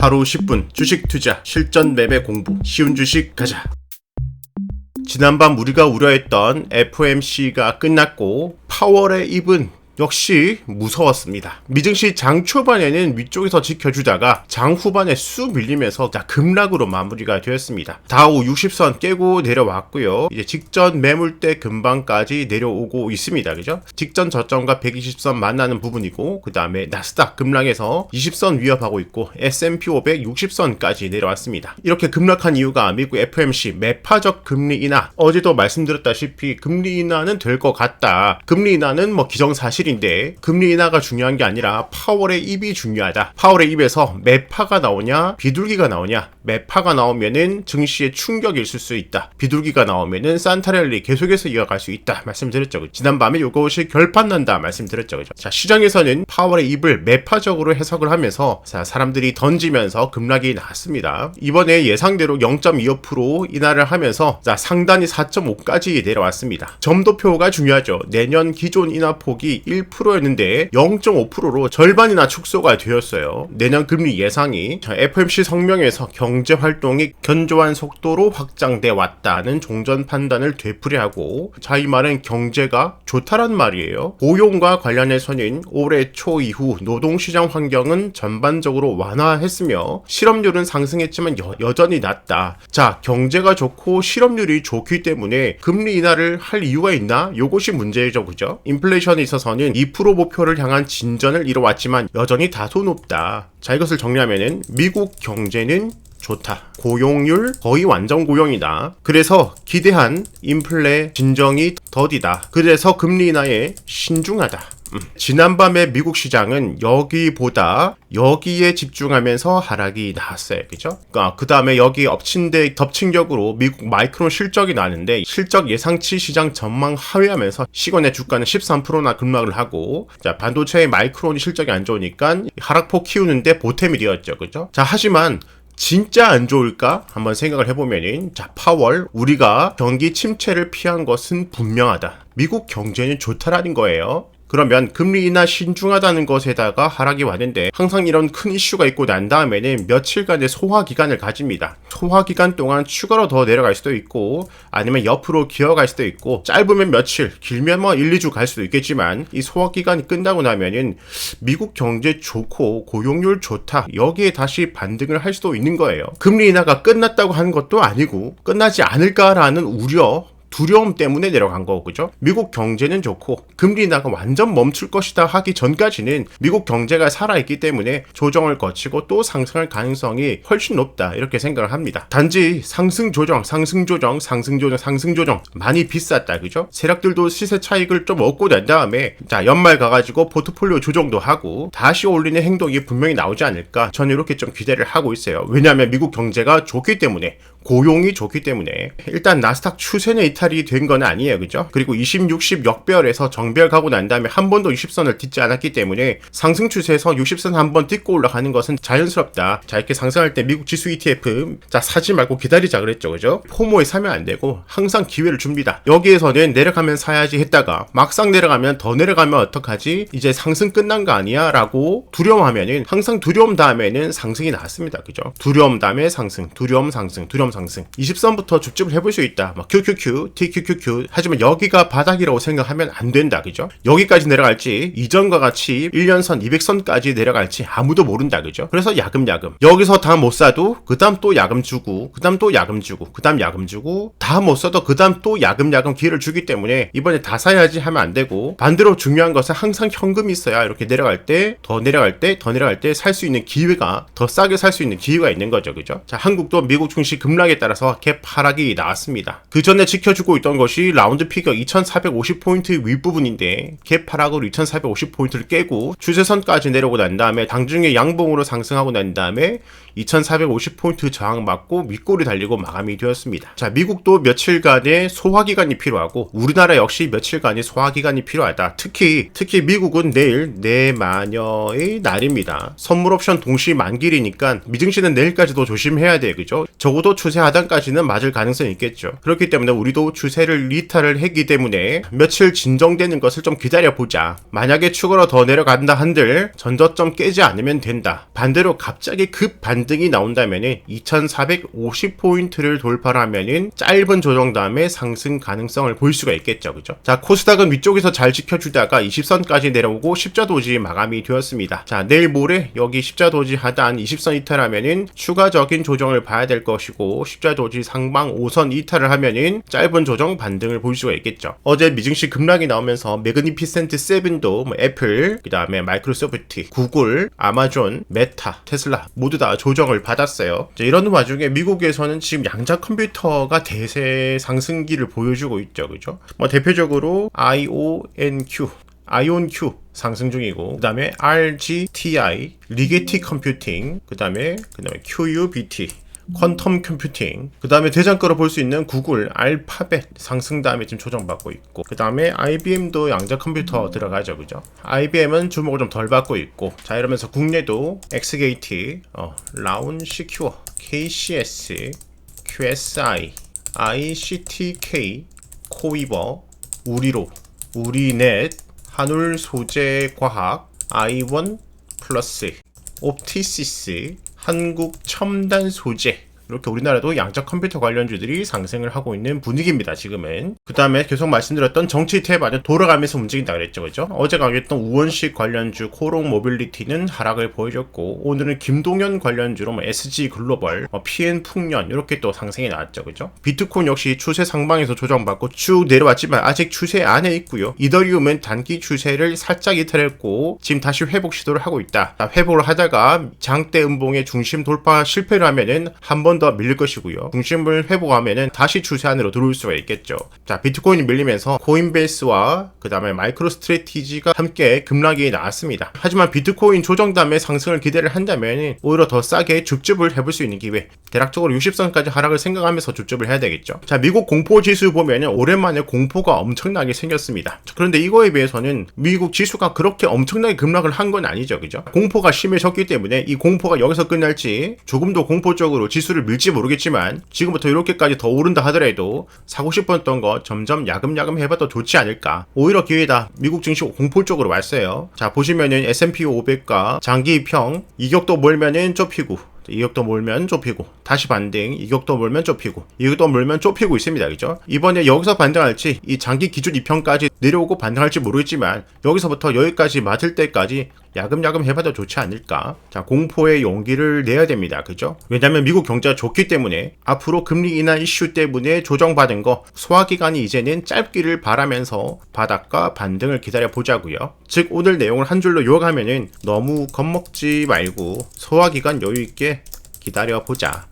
하루 10분 주식 투자 실전 매매 공부 쉬운 주식 가자. 지난밤 우리가 우려했던 FOMC가 끝났고 파월의 입은 역시 무서웠습니다. 미증시 장 초반에는 위쪽에서 지켜주다가 장 후반에 쑥 밀리면서 급락으로 마무리가 되었습니다. 다우 60선 깨고 내려왔고요. 이제 직전 매물대 근방까지 내려오고 있습니다. 그죠? 직전 저점과 120선 만나는 부분이고, 그 다음에 나스닥 급락해서 20선 위협하고 있고, S&P 500 60선까지 내려왔습니다. 이렇게 급락한 이유가 미국 FOMC 매파적 금리 인하, 어제도 말씀드렸다시피 금리 인하는 될 것 같다. 금리 인하는 기정사실이 인데 금리 인하가 중요한 게 아니라 파월의 입이 중요하다. 파월의 입에서 매파가 나오냐 비둘기가 나오냐. 매파가 나오면은 증시에 충격이 있을 수 있다. 비둘기가 나오면은 산타랠리 계속해서 이어갈 수 있다 말씀드렸죠. 지난밤에 이것이 결판난다 말씀드렸죠. 자, 시장에서는 파월의 입을 매파적으로 해석을 하면서 사람들이 던지면서 급락이 나왔습니다. 이번에 예상대로 0.25% 인하를 하면서 상단이 4.5까지 내려왔습니다. 점도표가 중요하죠. 내년 기존 인하 폭이 1%였는데 0.5%로 절반이나 축소가 되었어요. 내년 금리 예상이 FOMC 성명에서 경제 활동이 견조한 속도로 확장돼 왔다는 종전 판단을 되풀이하고, 이 말은 경제가 좋다란 말이에요. 고용과 관련해서는 올해 초 이후 노동시장 환경은 전반적으로 완화했으며 실업률은 상승했지만 여전히 낮다. 자, 경제가 좋고 실업률이 좋기 때문에 금리 인하를 할 이유가 있나? 요것이 문제죠. 그죠? 인플레이션에 있어서는 2% 목표를 향한 진전을 이뤄왔지만 여전히 다소 높다. 자, 이것을 정리하면은 미국 경제는 좋다. 고용률 거의 완전 고용이다. 그래서 기대한 인플레 진정이 더디다. 그래서 금리 인하에 신중하다. 지난밤에 미국 시장은 여기에 집중하면서 하락이 나왔어요. 그죠? 그 다음에 여기 덮친 격으로 미국 마이크론 실적이 나는데, 실적 예상치 시장 전망 하회하면서 시간의 주가는 13%나 급락을 하고, 자, 반도체의 마이크론이 실적이 안 좋으니까 하락폭 키우는데 보탬이 되었죠. 그죠? 자, 하지만 진짜 안 좋을까? 한번 생각을 해보면은, 자, 파월, 우리가 경기 침체를 피한 것은 분명하다. 미국 경제는 좋다라는 거예요. 그러면 금리 인하 신중하다는 것에다가 하락이 왔는데, 항상 이런 큰 이슈가 있고 난 다음에는 며칠간의 소화 기간을 가집니다. 소화 기간 동안 추가로 더 내려갈 수도 있고, 아니면 옆으로 기어갈 수도 있고, 짧으면 며칠, 길면 1, 2주 갈 수도 있겠지만, 이 소화 기간이 끝나고 나면은 미국 경제 좋고 고용률 좋다, 여기에 다시 반등을 할 수도 있는 거예요. 금리 인하가 끝났다고 하는 것도 아니고 끝나지 않을까라는 두려움 때문에 내려간 거고, 그죠? 미국 경제는 좋고 금리 인하가 완전 멈출 것이다 하기 전까지는 미국 경제가 살아있기 때문에 조정을 거치고 또 상승할 가능성이 훨씬 높다, 이렇게 생각을 합니다. 단지 상승 조정 많이 비쌌다, 그죠? 세력들도 시세 차익을 좀 얻고 난 다음에, 자, 연말 가가지고 포트폴리오 조정도 하고 다시 올리는 행동이 분명히 나오지 않을까, 저는 이렇게 좀 기대를 하고 있어요. 왜냐하면 미국 경제가 좋기 때문에, 고용이 좋기 때문에. 일단 나스닥 추세는 이탈이 된 건 아니에요. 그죠? 그리고 20, 60 역배열에서 정배열 가고 난 다음에 한 번도 60선을 딛지 않았기 때문에 상승 추세에서 60선 한 번 딛고 올라가는 것은 자연스럽다. 자, 이렇게 상승할 때 미국 지수 ETF, 자, 사지 말고 기다리자 그랬죠. 그죠? 포모에 사면 안 되고 항상 기회를 줍니다. 여기에서는 내려가면 사야지 했다가 막상 내려가면 더 내려가면 어떡하지? 이제 상승 끝난 거 아니야? 라고 두려워하면은, 항상 두려움 다음에는 상승이 나왔습니다. 그죠? 두려움 다음에 상승, 두려움 상승, 두려움 상승. 20선부터 줍줍을 해볼 수 있다. QQQ, TQQQ. 하지만 여기가 바닥이라고 생각하면 안 된다. 그죠? 여기까지 내려갈지, 이전과 같이 1년선, 200선까지 내려갈지 아무도 모른다. 그죠? 그래서 야금야금. 여기서 다 못 사도 그 다음 또 야금 주고, 그 다음 또 야금 주고, 그 다음 야금 주고, 다 못 사도 그 다음 또 야금야금 기회를 주기 때문에 이번에 다 사야지 하면 안 되고, 반대로 중요한 것은 항상 현금이 있어야 이렇게 내려갈 때, 더 내려갈 때 살 수 있는 기회가, 더 싸게 살 수 있는 기회가 있는 거죠. 그죠? 자, 한국도 미국 증시 급락에 따라서 갭 하락이 나왔습니다. 그 전에 지켜주고 있던 것이 라운드 피겨 2450포인트 윗부분인데, 갭 하락으로 2450포인트를 깨고 추세선까지 내려오고 난 다음에 당중에 양봉으로 상승하고 난 다음에 2450포인트 저항 맞고 윗골이 달리고 마감이 되었습니다. 자, 미국도 며칠간의 소화기간이 필요하고 우리나라 역시 며칠간의 소화기간이 필요하다. 특히 미국은 내일 내마녀의 날입니다. 선물 옵션 동시 만길이니까 미증시는 내일까지도 조심해야 돼. 그죠? 적어도 추세 추세 하단까지는 맞을 가능성이 있겠죠. 그렇기 때문에 우리도 추세를 리타를 했기 때문에 며칠 진정되는 것을 좀 기다려보자. 만약에 추가로 더 내려간다 한들 전저점 깨지 않으면 된다. 반대로 갑자기 급 반등이 나온다면은 2450포인트를 돌파를 하면은 짧은 조정 다음에 상승 가능성을 볼 수가 있겠죠. 그죠? 자, 코스닥은 위쪽에서 잘 지켜주다가 20선까지 내려오고 십자 도지 마감이 되었습니다. 자, 내일 모레 여기 십자 도지 하단 20선 이탈하면은 추가적인 조정을 봐야 될 것이고, 십자 도지 상방 5선 이탈을 하면은 짧은 조정 반등을 볼 수가 있겠죠. 어제 미증시 급락이 나오면서 매그니피센트 7도 애플, 그 다음에 마이크로소프트, 구글, 아마존, 메타, 테슬라 모두 다 조정을 받았어요. 자, 이런 와중에 미국에서는 지금 양자 컴퓨터가 대세 상승기를 보여주고 있죠. 그죠? 대표적으로 IONQ 상승 중이고, 그 다음에 RGTI, 리게티 컴퓨팅, 그 다음에 QUBT, 퀀텀 컴퓨팅, 그 다음에 대장가로 볼 수 있는 구글, 알파벳 상승 다음에 지금 조정받고 있고, 그 다음에 IBM도 양자 컴퓨터 들어가죠. 그죠? IBM은 주목을 좀 덜 받고 있고, 자, 이러면서 국내도 엑스게이트, 라운 시큐어, KCS, QSI, ICTK, 코이버, 우리로, 우리넷, 한울소재과학, 아이원 플러스, 옵티시스, 한국첨단소재, 이렇게 우리나라도 양자 컴퓨터 관련주들이 상승을 하고 있는 분위기입니다. 지금은. 그 다음에 계속 말씀드렸던 정치 태반은 돌아가면서 움직인다 그랬죠. 그죠? 어제 강했던 우원식 관련주 코롱 모빌리티는 하락을 보여줬고, 오늘은 김동연 관련주로 SG 글로벌, PN 풍년 이렇게 또 상승이 나왔죠. 그죠? 비트코인 역시 추세 상방에서 조정받고 쭉 내려왔지만 아직 추세 안에 있고요. 이더리움은 단기 추세를 살짝 이탈했고 지금 다시 회복 시도를 하고 있다. 회복을 하다가 장대 음봉의 중심 돌파 실패를 하면은 한 번 더 밀릴 것이고요. 중심을 회복하면은 다시 추세 안으로 들어올 수가 있겠죠. 자, 비트코인이 밀리면서 코인베이스와 그 다음에 마이크로 스트래티지가 함께 급락이 나왔습니다. 하지만 비트코인 조정 다음에 상승을 기대를 한다면 오히려 더 싸게 줍줍을 해볼 수 있는 기회, 대략적으로 60선까지 하락을 생각하면서 줍줍을 해야 되겠죠. 자, 미국 공포 지수 보면은 오랜만에 공포가 엄청나게 생겼습니다. 그런데 이거에 비해서는 미국 지수가 그렇게 엄청나게 급락을 한 건 아니죠. 그죠? 공포가 심해졌기 때문에 이 공포가 여기서 끝날지 조금 더 공포적으로 지수를 밀지 모르겠지만 지금부터 이렇게까지 더 오른다 하더라도 사고 싶었던 거 점점 야금야금 해봐도 좋지 않을까. 오히려 기회다. 미국 증시 공포 쪽으로 왔어요. 자, 보시면은 S&P 500과 장기평 이격도 몰면은 좁히고, 이격도 몰면 좁히고, 다시 반등, 이격도 몰면 좁히고, 이격도 몰면 좁히고 있습니다. 그죠? 이번에 여기서 반등할지 이 장기 기준 2평까지 내려오고 반등할지 모르겠지만 여기서부터 여기까지 맞을 때까지 야금야금 해봐도 좋지 않을까. 자, 공포의 용기를 내야 됩니다. 그죠? 왜냐면 미국 경제가 좋기 때문에 앞으로 금리 인하 이슈 때문에 조정받은 거 소화기간이 이제는 짧기를 바라면서 바닥과 반등을 기다려 보자고요. 즉 오늘 내용을 한 줄로 요약하면은 너무 겁먹지 말고 소화기간 여유있게 기다려 보자.